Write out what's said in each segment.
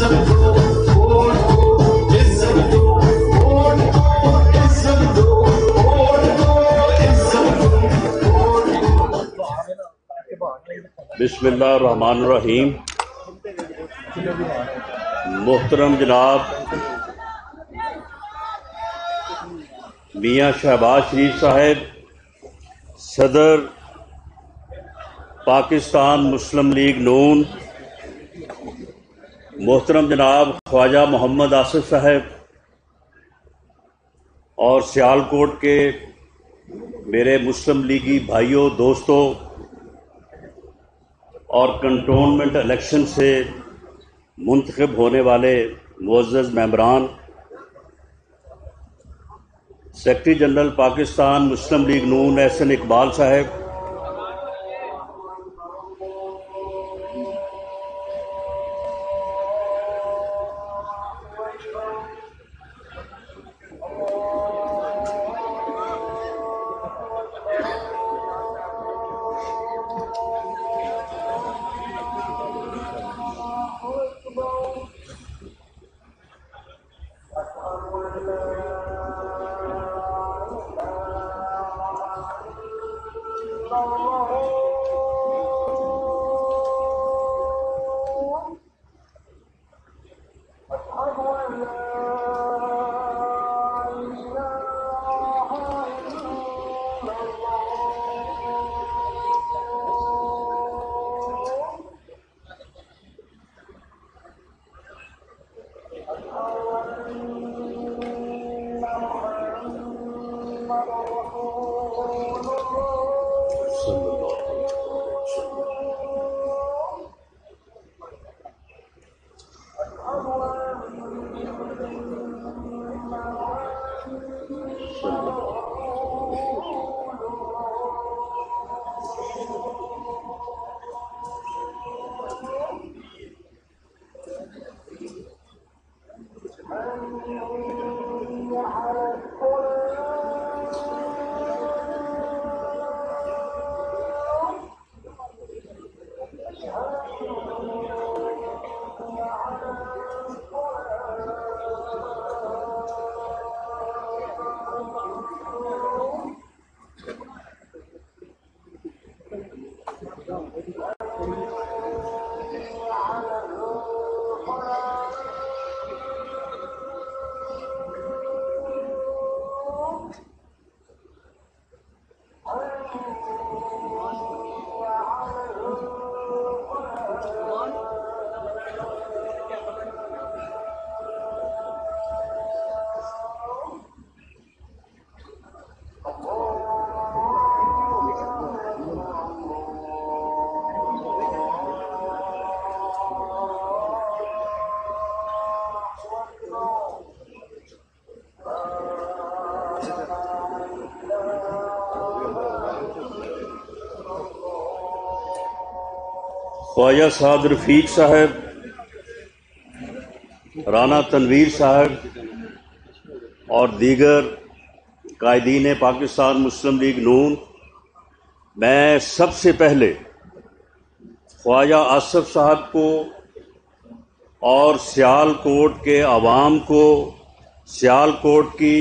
بسم اللہ الرحمن الرحیم۔ محترم جناب میاں شہباز شریف صاحب، صدر پاکستان مسلم لیگ نون، محترم جناب خواجہ محمد آصف صاحب، اور سیالکوٹ کے میرے مسلم لیگی بھائیوں، دوستوں، اور کنٹونمنٹ الیکشن سے منتخب ہونے والے معزز ممبران، سیکرٹری جنرل پاکستان مسلم لیگ نون احسن اقبال صاحب، خواجہ سعد رفیق صاحب، رانا تنویر صاحب اور دیگر قائدین پاکستان مسلم لیگ نون، میں سب سے پہلے خواجہ آصف صاحب کو اور سیالکوٹ کے عوام کو، سیالکوٹ کی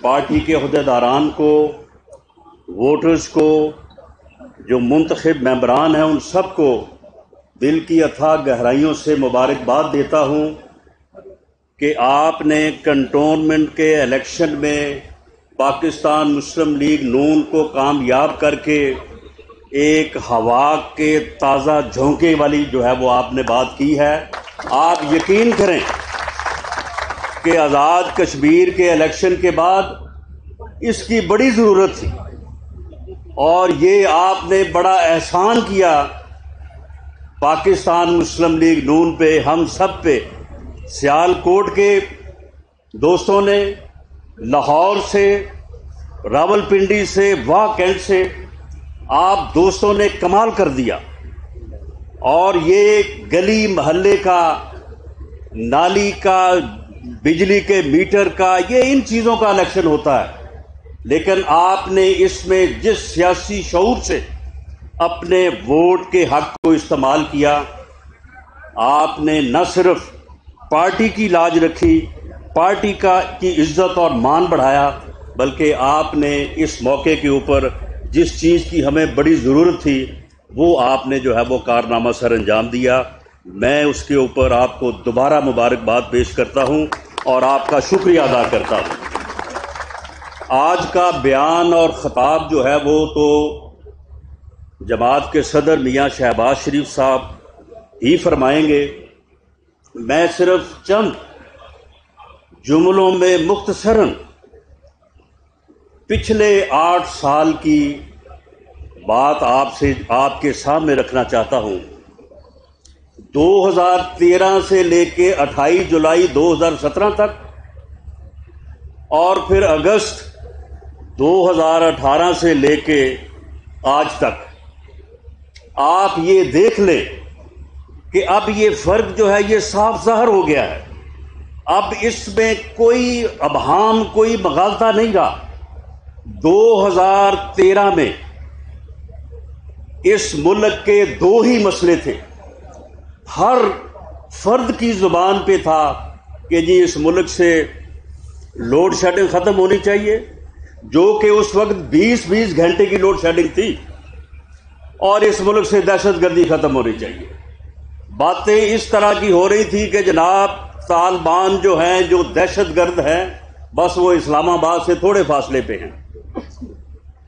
پارٹی کے عہدیداران کو، ووٹرز کو، جو منتخب ممبران ہیں، ان سب کو دل کی اتھاہ گہرائیوں سے مبارکباد دیتا ہوں کہ آپ نے کنٹونمنٹ کے الیکشن میں پاکستان مسلم لیگ نون کو کامیاب کر کے ایک ہوا کے تازہ جھونکے والی جو ہے وہ آپ نے بات کی ہے۔ آپ یقین کریں کہ آزاد کشمیر کے الیکشن کے بعد اس کی بڑی ضرورت تھی، اور یہ آپ نے بڑا احسان کیا پاکستان مسلم لیگ نون پہ، ہم سب پہ۔ سیالکوٹ کے دوستوں نے، لاہور سے، راولپنڈی سے، واہ کینٹ سے، آپ دوستوں نے کمال کر دیا، اور یہ گلی محلے کا، نالی کا، بجلی کے میٹر کا، یہ ان چیزوں کا الیکشن ہوتا ہے، لیکن آپ نے اس میں جس سیاسی شعور سے اپنے ووٹ کے حق کو استعمال کیا، آپ نے نہ صرف پارٹی کی لاج رکھی، پارٹی کی عزت اور مان بڑھایا، بلکہ آپ نے اس موقع کے اوپر جس چیز کی ہمیں بڑی ضرورت تھی وہ آپ نے جو ہے وہ کارنامہ سر انجام دیا۔ میں اس کے اوپر آپ کو دوبارہ مبارکباد پیش کرتا ہوں اور آپ کا شکریہ ادا کرتا ہوں۔ آج کا بیان اور خطاب جو ہے وہ تو جماعت کے صدر میاں شہباز شریف صاحب ہی فرمائیں گے۔ میں صرف چند جملوں میں مختصراً پچھلے 8 سال کی بات آپ کے سامنے رکھنا چاہتا ہوں۔ 2013 سے لے کے 28 جولائی 2017 تک اور پھر اگست 2018 سے لے کے آج تک آپ یہ دیکھ لیں کہ اب یہ فرق جو ہے یہ صاف ظاہر ہو گیا ہے۔ اب اس میں کوئی ابہام، کوئی مغالطہ نہیں رہا۔ 2013 میں اس ملک کے 2 ہی مسئلے تھے۔ ہر فرد کی زبان پہ تھا کہ جی اس ملک سے لوڈ شیڈنگ ختم ہونی چاہیے، جو کہ اس وقت 20 گھنٹے کی لوڈ شیڈنگ تھی، اور اس ملک سے دہشت گردی ختم ہونی چاہیے۔ باتیں اس طرح کی ہو رہی تھی کہ جناب طالبان جو ہیں، جو دہشت گرد ہیں، بس وہ اسلام آباد سے تھوڑے فاصلے پہ ہیں۔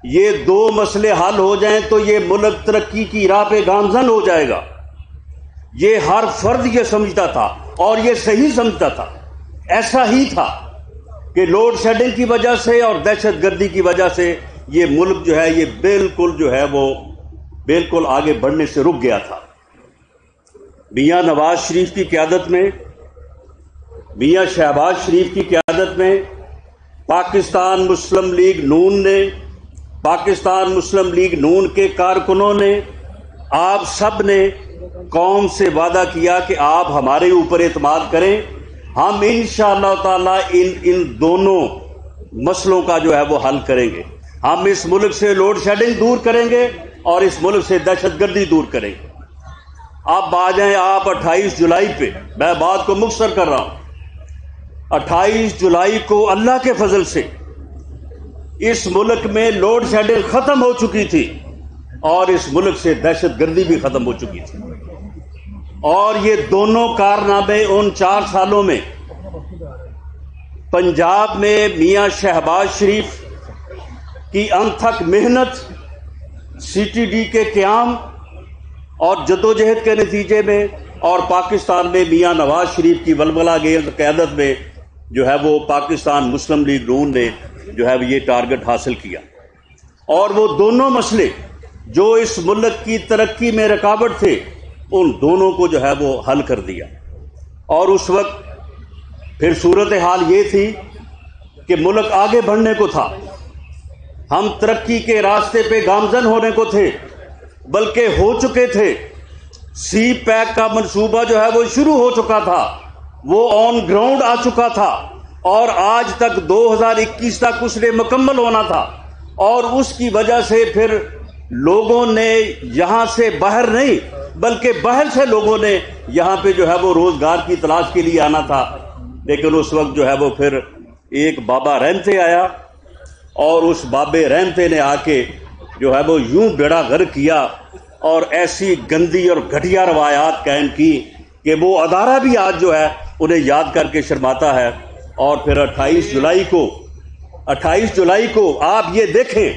یہ 2 مسئلے حل ہو جائیں تو یہ ملک ترقی کی راہ پہ گامزن ہو جائے گا۔ یہ ہر فرد یہ سمجھتا تھا اور یہ صحیح سمجھتا تھا۔ ایسا ہی تھا کہ لوڈ شیڈنگ کی وجہ سے اور دہشت گردی کی وجہ سے یہ ملک جو ہے یہ بالکل جو ہے وہ بالکل آگے بڑھنے سے رک گیا تھا۔ میاں نواز شریف کی قیادت میں، میاں شہباز شریف کی قیادت میں پاکستان مسلم لیگ نون نے، پاکستان مسلم لیگ نون کے کارکنوں نے، آپ سب نے قوم سے وعدہ کیا کہ آپ ہمارے اوپر اعتماد کریں، ہم انشاءاللہ تعالی ان دونوں مسئلوں کا جو ہے وہ حل کریں گے۔ ہم اس ملک سے لوڈ شیڈنگ دور کریں گے اور اس ملک سے دہشت گردی دور کریں گے۔ اب آ جائیں آپ 28 جولائی پہ، میں بات کو مختصر کر رہا ہوں۔ 28 جولائی کو اللہ کے فضل سے اس ملک میں لوڈ شیڈنگ ختم ہو چکی تھی اور اس ملک سے دہشت گردی بھی ختم ہو چکی تھی، اور یہ دونوں کارنامے ان 4 سالوں میں پنجاب میں میاں شہباز شریف کی انتھک محنت، سی ٹی ڈی کے قیام اور جدوجہد کے نتیجے میں، اور پاکستان میں میاں نواز شریف کی ولولہ گیز قیادت میں جو ہے وہ پاکستان مسلم لیگ نون نے جو ہے یہ ٹارگٹ حاصل کیا، اور وہ دونوں مسئلے جو اس ملک کی ترقی میں رکاوٹ تھے ان دونوں کو جو ہے وہ حل کر دیا۔ اور اس وقت پھر صورتحال یہ تھی کہ ملک آگے بڑھنے کو تھا، ہم ترقی کے راستے پہ گامزن ہونے کو تھے، بلکہ ہو چکے تھے۔ سی پیک کا منصوبہ جو ہے وہ شروع ہو چکا تھا، وہ آن گراؤنڈ آ چکا تھا، اور آج تک 2021 تک اس نے مکمل ہونا تھا، اور اس کی وجہ سے پھر لوگوں نے یہاں سے باہر نہیں بلکہ باہر سے لوگوں نے یہاں پہ جو ہے وہ روزگار کی تلاش کے لیے آنا تھا۔ لیکن اس وقت جو ہے وہ پھر ایک بابا رحمتے آیا، اور اس بابے رحمتے نے آ کے جو ہے وہ یوں بیڑا غرق کیا اور ایسی گندی اور گھٹیا روایات قائم کی کہ وہ ادارہ بھی آج جو ہے انہیں یاد کر کے شرماتا ہے۔ اور پھر 28 جولائی کو آپ یہ دیکھیں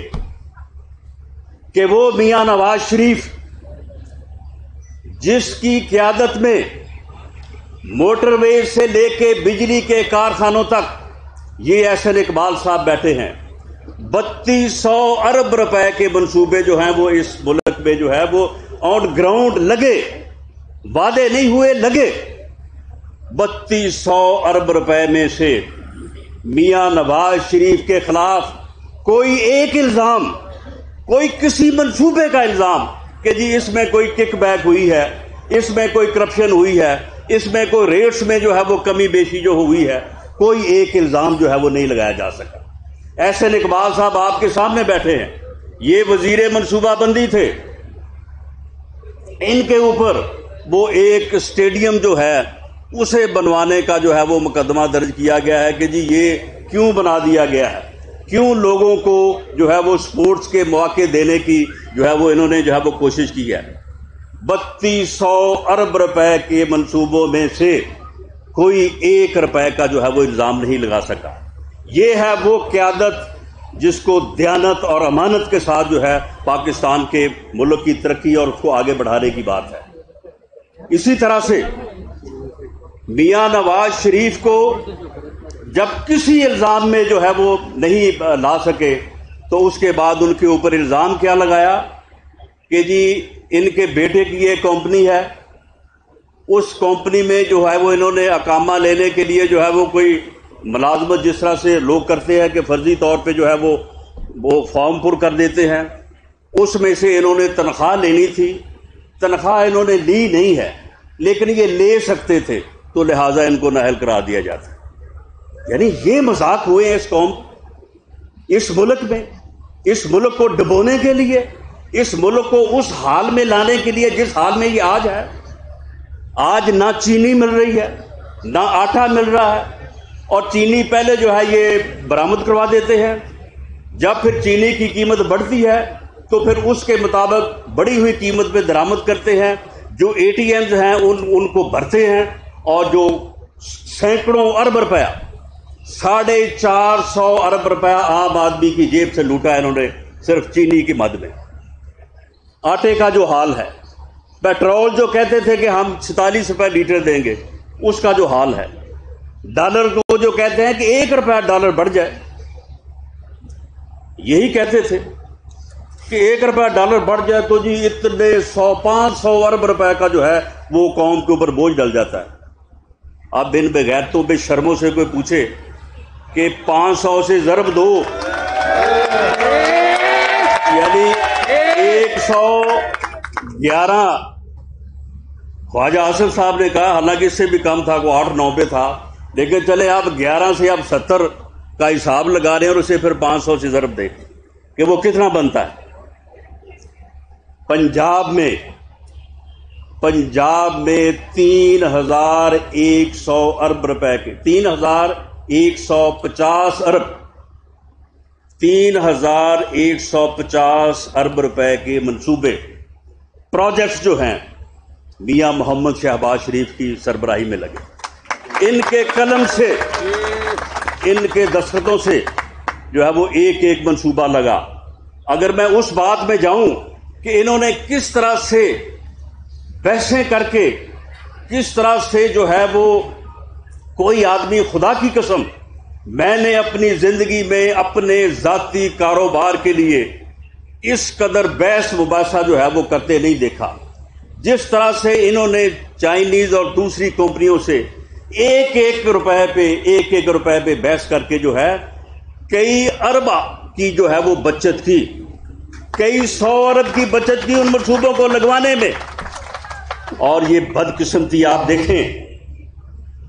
کہ وہ میاں نواز شریف جس کی قیادت میں موٹر ویز سے لے کے بجلی کے کارخانوں تک یہ احسن اقبال صاحب بیٹھے ہیں، 3200 ارب روپے کے منصوبے جو ہیں وہ اس ملک میں جو ہے وہ آن گراؤنڈ لگے، وعدے نہیں ہوئے، لگے۔ 3200 ارب روپے میں سے میاں نواز شریف کے خلاف کوئی ایک الزام، کوئی کسی منصوبے کا الزام کہ جی اس میں کوئی کک بیک ہوئی ہے، اس میں کوئی کرپشن ہوئی ہے، اس میں کوئی ریٹس میں جو ہے وہ کمی بیشی جو ہوئی ہے، کوئی ایک الزام جو ہے وہ نہیں لگایا جا سکا۔ احسن اقبال صاحب آپ کے سامنے بیٹھے ہیں، یہ وزیر منصوبہ بندی تھے، ان کے اوپر وہ ایک اسٹیڈیم جو ہے اسے بنوانے کا جو ہے وہ مقدمہ درج کیا گیا ہے کہ جی یہ کیوں بنا دیا گیا ہے، کیوں لوگوں کو جو ہے وہ سپورٹس کے مواقع دینے کی جو ہے وہ انہوں نے جو ہے وہ کوشش کی ہے۔ 3200 ارب روپے کے منصوبوں میں سے کوئی 1 روپے کا جو ہے وہ الزام نہیں لگا سکا۔ یہ ہے وہ قیادت جس کو دیانت اور امانت کے ساتھ جو ہے پاکستان کے ملک کی ترقی اور اس کو آگے بڑھانے کی بات ہے۔ اسی طرح سے میاں نواز شریف کو جب کسی الزام میں جو ہے وہ نہیں لا سکے تو اس کے بعد ان کے اوپر الزام کیا لگایا کہ جی ان کے بیٹے کی یہ کمپنی ہے، اس کمپنی میں جو ہے وہ انہوں نے اقامہ لینے کے لیے جو ہے وہ کوئی ملازمت جس طرح سے لوگ کرتے ہیں کہ فرضی طور پہ جو ہے وہ فارم پر کر دیتے ہیں، اس میں سے انہوں نے تنخواہ لینی تھی، تنخواہ انہوں نے لی نہیں ہے لیکن یہ لے سکتے تھے تو لہٰذا ان کو نااہل قرار دیا جاتا ہے۔ یعنی یہ مذاق ہوئے ہیں اس قوم، اس ملک میں، اس ملک کو ڈبونے کے لیے، اس ملک کو اس حال میں لانے کے لیے جس حال میں یہ آج ہے۔ آج نہ چینی مل رہی ہے، نہ آٹا مل رہا ہے، اور چینی پہلے جو ہے یہ برآمد کروا دیتے ہیں، جب پھر چینی کی قیمت بڑھتی ہے تو پھر اس کے مطابق بڑھی ہوئی قیمت پہ درآمد کرتے ہیں، جو اے ٹی ایمز ہیں ان کو بھرتے ہیں، اور جو سینکڑوں ارب روپیہ 450 ارب روپیہ عام آدمی کی جیب سے لوٹا ہے انہوں نے صرف چینی کی مد میں۔ آٹے کا جو حال ہے، پیٹرول جو کہتے تھے کہ ہم 47 روپے لیٹر دیں گے، اس کا جو حال ہے، ڈالر کو جو کہتے ہیں کہ 1 روپیہ ڈالر بڑھ جائے، یہی کہتے تھے کہ 1 روپیہ ڈالر بڑھ جائے تو جی اتنے 500 ارب روپے کا جو ہے وہ قوم کے اوپر بوجھ ڈل جاتا ہے۔ اب ان بغیرتوں بے شرموں سے کوئی پوچھے کہ 500 سے ضرب دو، یعنی 111۔ خواجہ آصف صاحب نے کہا، حالانکہ اس سے بھی کم تھا، وہ 8-9 پہ تھا، لیکن چلے آپ 11 سے آپ 70 کا حساب لگا رہے ہیں اور اسے پھر 500 سے ضرب دیں کہ وہ کتنا بنتا ہے۔ پنجاب میں 3100 ارب روپے کے 3150 ارب 3150 ارب روپے کے منصوبے، پروجیکٹس جو ہیں میاں محمد شہباز شریف کی سربراہی میں لگے۔ ان کے قلم سے، ان کے دستخطوں سے جو ہے وہ ایک ایک منصوبہ لگا۔ اگر میں اس بات میں جاؤں کہ انہوں نے کس طرح سے بحثیں کر کے، کس طرح سے جو ہے وہ کوئی آدمی، خدا کی قسم میں نے اپنی زندگی میں اپنے ذاتی کاروبار کے لیے اس قدر بحث مباحثہ جو ہے وہ کرتے نہیں دیکھا۔ جس طرح سے انہوں نے چائنیز اور دوسری کمپنیوں سے ایک ایک روپے پہ بحث کر کے جو ہے کئی ارب کی جو ہے وہ بچت کی، کئی 100 ارب کی بچت کی ان منصوبوں کو لگوانے میں۔ اور یہ بدقسمتی آپ دیکھیں،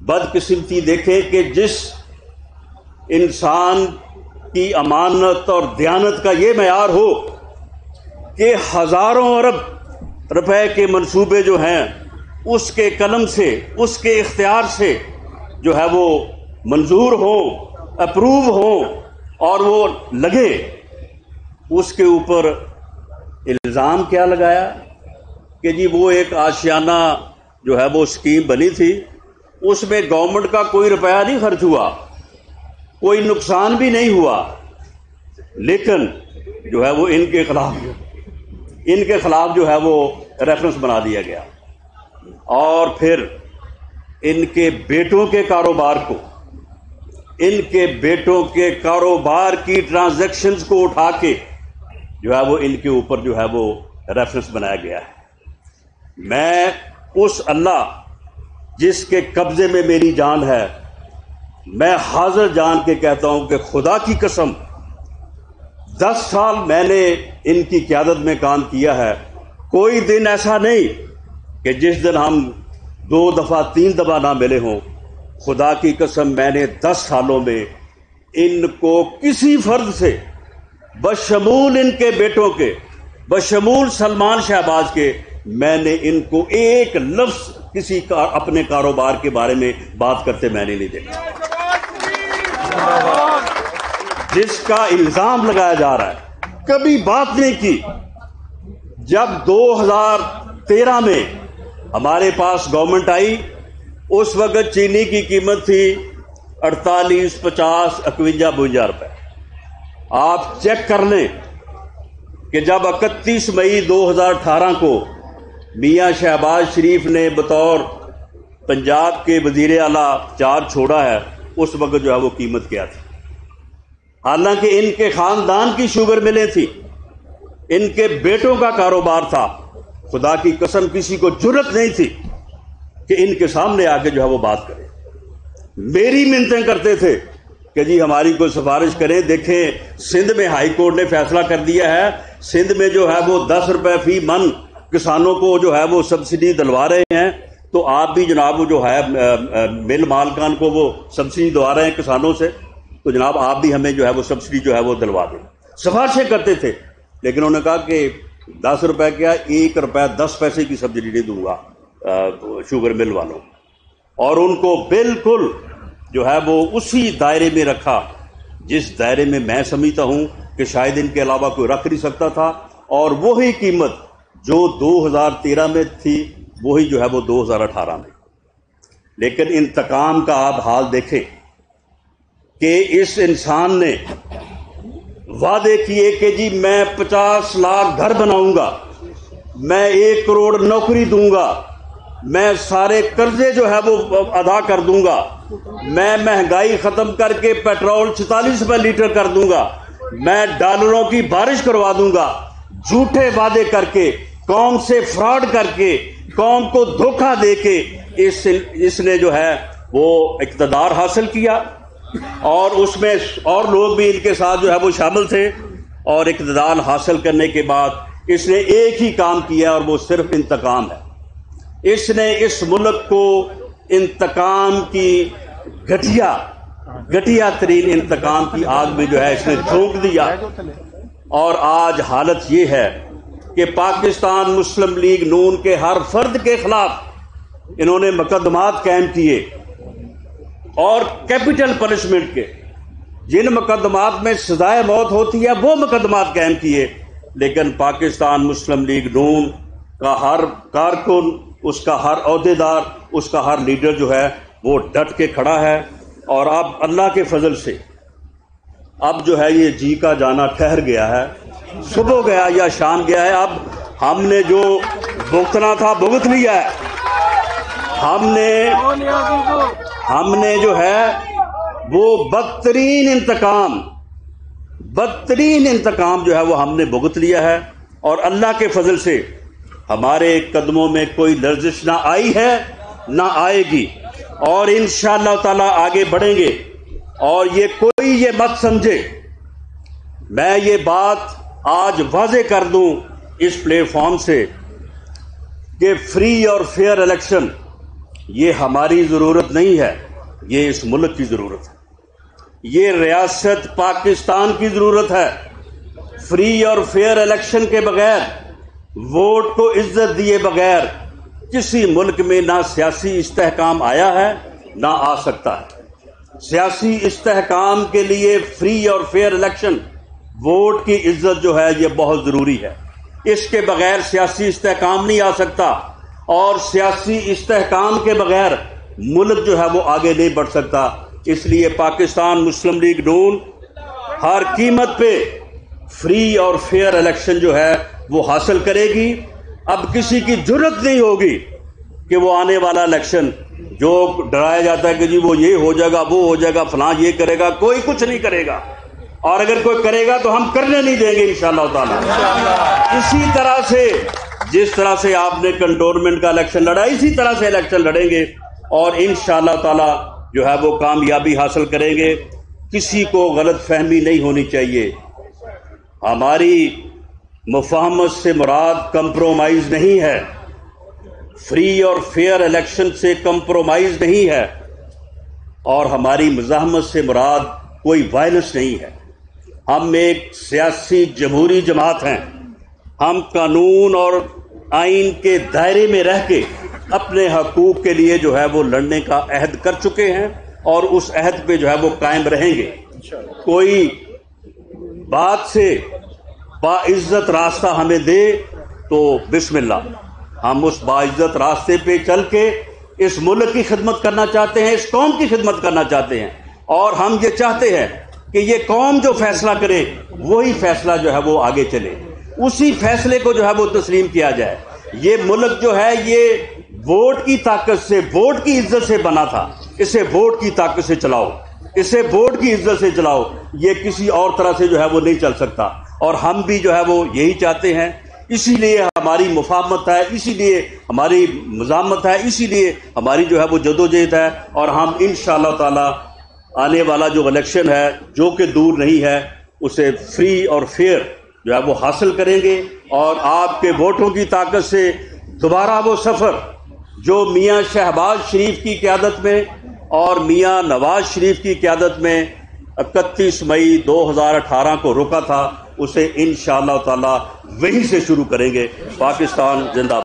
بدقسمتی دیکھیں کہ جس انسان کی امانت اور دیانت کا یہ معیار ہو کہ ہزاروں ارب روپے کے منصوبے جو ہیں اس کے قلم سے، اس کے اختیار سے جو ہے وہ منظور ہوں، اپروو ہوں اور وہ لگے، اس کے اوپر الزام کیا لگایا کہ جی وہ ایک آشیانہ جو ہے وہ اسکیم بنی تھی، اس میں گورنمنٹ کا کوئی روپیہ نہیں خرچ ہوا، کوئی نقصان بھی نہیں ہوا، لیکن جو ہے وہ ان کے خلاف جو ہے وہ ریفرنس بنا دیا گیا، اور پھر ان کے بیٹوں کے کاروبار کو، ان کے بیٹوں کے کاروبار کی ٹرانزیکشنز کو اٹھا کے جو ہے وہ ان کے اوپر جو ہے وہ ریفرنس بنایا گیا ہے۔ میں اس اللہ جس کے قبضے میں میری جان ہے، میں حاضر جان کے کہتا ہوں کہ خدا کی قسم 10 سال میں نے ان کی قیادت میں کام کیا ہے، کوئی دن ایسا نہیں کہ جس دن ہم 2 دفعہ 3 دفعہ نہ ملے ہوں۔ خدا کی قسم میں نے 10 سالوں میں ان کو کسی فرد سے بشمول ان کے بیٹوں کے بشمول سلمان شہباز کے میں نے ان کو ایک لفظ کسی اپنے کاروبار کے بارے میں بات کرتے میں نے نہیں دیکھا. جس کا الزام لگایا جا رہا ہے کبھی بات نہیں کی. جب 2013 میں ہمارے پاس گورنمنٹ آئی اس وقت چینی کی قیمت تھی 48, 50, 51, 52 روپے. آپ چیک کر لیں کہ جب 31 مئی 2018 کو میاں شہباز شریف نے بطور پنجاب کے وزیر اعلیٰ چارج چھوڑا ہے اس وقت جو ہے وہ قیمت کیا تھی. حالانکہ ان کے خاندان کی شوگر ملیں تھی, ان کے بیٹوں کا کاروبار تھا. خدا کی قسم کسی کو جرت نہیں تھی کہ ان کے سامنے آ کے جو ہے وہ بات کرے. میری منتیں کرتے تھے کہ جی ہماری کوئی سفارش کریں. دیکھیں سندھ میں ہائی کورٹ نے فیصلہ کر دیا ہے, سندھ میں جو ہے وہ 10 روپے فی من کسانوں کو جو ہے وہ سبسڈی دلوا رہے ہیں, تو آپ بھی جناب جو ہے مل مالکان کو وہ سبسڈی دلوا رہے ہیں کسانوں سے, تو جناب آپ بھی ہمیں جو ہے وہ سبسڈی جو ہے وہ دلوا دیں. سفارشیں کرتے تھے, لیکن انہوں نے کہا کہ 10 روپے کیا 1 روپے 10 پیسے کی سبسڈی نہیں دوں گا شوگر مل والوں. اور ان کو بالکل جو ہے وہ اسی دائرے میں رکھا جس دائرے میں میں سمجھتا ہوں کہ شاید ان کے علاوہ کوئی رکھ نہیں سکتا تھا. اور وہی قیمت جو 2013 میں تھی وہی جو ہے وہ 2018 میں. لیکن انتقام کا آپ حال دیکھیں کہ اس انسان نے وعدے کیے کہ جی میں 50 لاکھ گھر بناؤں گا, میں 1 کروڑ نوکری دوں گا, میں سارے قرضے جو ہے وہ ادا کر دوں گا, میں مہنگائی ختم کر کے پیٹرول 46 روپے لیٹر کر دوں گا, میں ڈالروں کی بارش کروا دوں گا. جھوٹے وعدے کر کے, قوم سے فراڈ کر کے, قوم کو دھوکہ دے کے اس نے جو ہے وہ اقتدار حاصل کیا. اور اس میں اور لوگ بھی ان کے ساتھ جو ہے وہ شامل تھے. اور اقتدار حاصل کرنے کے بعد اس نے ایک ہی کام کیا اور وہ صرف انتقام ہے. اس نے اس ملک کو انتقام کی گھٹیا ترین انتقام کی آگ میں جو ہے اس نے جھونک دیا. اور آج حالت یہ ہے کہ پاکستان مسلم لیگ نون کے ہر فرد کے خلاف انہوں نے مقدمات قائم کیے, اور کیپٹل پنشمنٹ کے جن مقدمات میں سزائے موت ہوتی ہے وہ مقدمات قائم کیے. لیکن پاکستان مسلم لیگ نون کا ہر کارکن, اس کا ہر عہدیدار, اس کا ہر لیڈر جو ہے وہ ڈٹ کے کھڑا ہے. اور اب اللہ کے فضل سے اب جو ہے یہ جی کا جانا ٹھہر گیا ہے, صبح گیا یا شام گیا ہے. اب ہم نے جو بھگتنا تھا بھگت لیا ہے. ہم نے جو ہے وہ بدترین انتقام جو ہے وہ ہم نے بھگت لیا ہے. اور اللہ کے فضل سے ہمارے قدموں میں کوئی لرزش نہ آئی ہے نہ آئے گی, اور انشاءاللہ تعالی آگے بڑھیں گے. اور یہ کوئی یہ مت سمجھے, میں یہ بات آج واضح کر دوں اس پلیٹ فارم سے کہ فری اور فیئر الیکشن یہ ہماری ضرورت نہیں ہے, یہ اس ملک کی ضرورت ہے, یہ ریاست پاکستان کی ضرورت ہے. فری اور فیئر الیکشن کے بغیر, ووٹ کو عزت دیے بغیر کسی ملک میں نہ سیاسی استحکام آیا ہے نہ آ سکتا ہے. سیاسی استحکام کے لیے فری اور فیئر الیکشن, ووٹ کی عزت جو ہے یہ بہت ضروری ہے. اس کے بغیر سیاسی استحکام نہیں آ سکتا, اور سیاسی استحکام کے بغیر ملک جو ہے وہ آگے نہیں بڑھ سکتا. اس لیے پاکستان مسلم لیگ نون ہر قیمت پہ فری اور فیئر الیکشن جو ہے وہ حاصل کرے گی. اب کسی کی جرت نہیں ہوگی کہ وہ آنے والا الیکشن جو ڈرایا جاتا ہے کہ جی وہ یہ ہو جائے گا, وہ ہو جائے گا, فلاں یہ کرے گا, کوئی کچھ نہیں کرے گا. اور اگر کوئی کرے گا تو ہم کرنے نہیں دیں گے انشاءاللہ تعالی. اسی طرح سے جس طرح سے آپ نے کنٹونمنٹ کا الیکشن لڑا, اسی طرح سے الیکشن لڑیں گے اور انشاءاللہ تعالی جو ہے وہ کامیابی حاصل کریں گے. کسی کو غلط فہمی نہیں ہونی چاہیے. ہماری مفاہمت سے مراد کمپرومائز نہیں ہے, فری اور فیئر الیکشن سے کمپرومائز نہیں ہے, اور ہماری مزاحمت سے مراد کوئی وائلنس نہیں ہے. ہم ایک سیاسی جمہوری جماعت ہیں, ہم قانون اور آئین کے دائرے میں رہ کے اپنے حقوق کے لیے جو ہے وہ لڑنے کا عہد کر چکے ہیں اور اس عہد پہ جو ہے وہ قائم رہیں گے. کوئی بات سے باعزت راستہ ہمیں دے تو بسم اللہ، ہم اس باعزت راستے پہ چل کے اس ملک کی خدمت کرنا چاہتے ہیں، اس قوم کی خدمت کرنا چاہتے ہیں، اور ہم یہ چاہتے ہیں کہ یہ قوم جو فیصلہ کرے وہی فیصلہ جو ہے وہ آگے چلے، اسی فیصلے کو جو ہے وہ تسلیم کیا جائے. یہ ملک جو ہے یہ ووٹ کی طاقت سے، ووٹ کی عزت سے بنا تھا، اسے ووٹ کی طاقت سے چلاؤ، اسے ووٹ کی عزت سے چلاؤ. یہ کسی اور طرح سے جو ہے وہ نہیں چل سکتا، اور ہم بھی جو ہے وہ یہی چاہتے ہیں. اسی لیے ہماری مفاہمت ہے، اسی لیے ہماری مزاحمت ہے، اسی لیے ہماری جو ہے وہ جدوجہد ہے. اور ہم انشاءاللہ تعالی آنے والا جو الیکشن ہے، جو کہ دور نہیں ہے، اسے فری اور فیئر جو ہے وہ حاصل کریں گے. اور آپ کے ووٹوں کی طاقت سے دوبارہ وہ سفر جو میاں شہباز شریف کی قیادت میں اور میاں نواز شریف کی قیادت میں 31 مئی 2018 کو رکا تھا، اسے انشاءاللہ تعالی وہیں سے شروع کریں گے. پاکستان زندہ